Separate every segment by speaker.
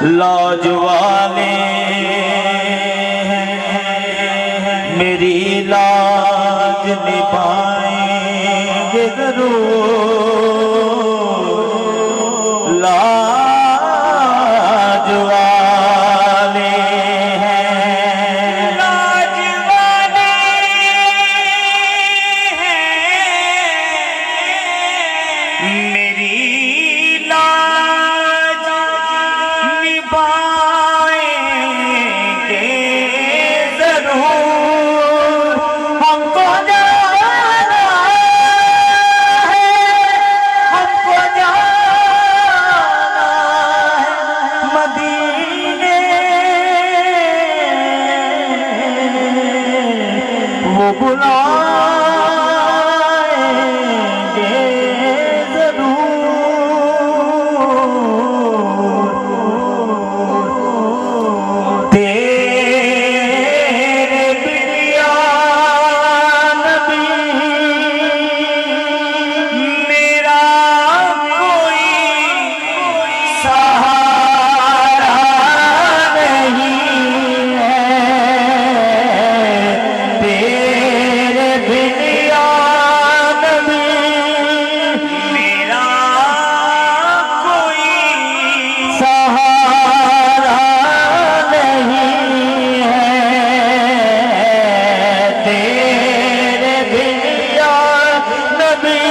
Speaker 1: लाज वाले मेरी लाज निभाएंगे जरूर। लाज वाले हैं,
Speaker 2: लाज वाले हैं, मेरी लाज निभाएंगे जरूर। हमको जाना है, हमको जाना है मदीने, वो बुलाएंगे जरूर। तेरे बिया नबी मेरा कोई सहारा नहीं है। तेरे बिया नबी मेरा कोई सहारा नहीं है। तेरे बिया नबी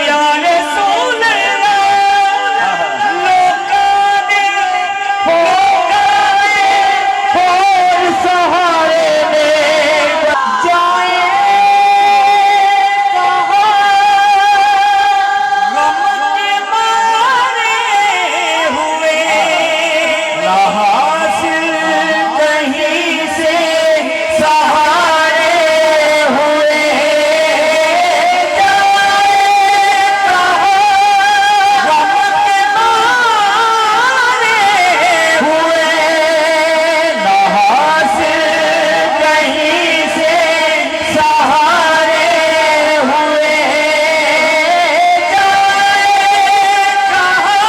Speaker 2: या रसूल अल्लाह लोकां दे हो गए और सहारे ने जाए कहाँ गम के मारे हुए ना हासिल कहीं से सहारे हुए। जाए कहाँ गम के मारे हुए ना हासिल कहीं से सहारे हुए। जाए कहाँ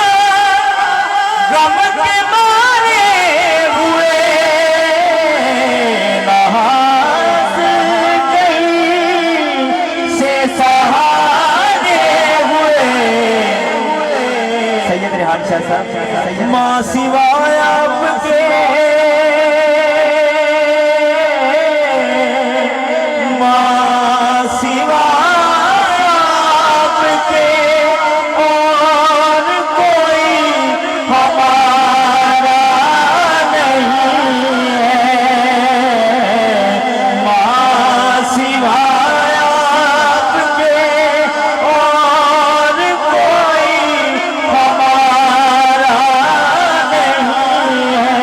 Speaker 2: गम के मारे हुए ना हासिल कहीं से सहारे हुए। सैयद रेहान शाह साहब माँ सिवाय आपके माँ सिवाय आपके और कोई हमारा नहीं है। माँ सिवाय आपके और कोई हमारा नहीं है।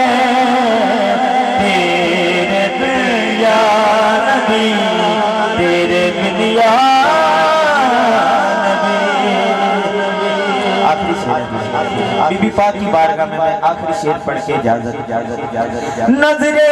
Speaker 2: तेरे बिया नबी, तेरे बिया नबी। आखिरी शेर बीबी पाक की बारगाह में मैं आखिरी शेर पढ़ के इजाजत। नजरे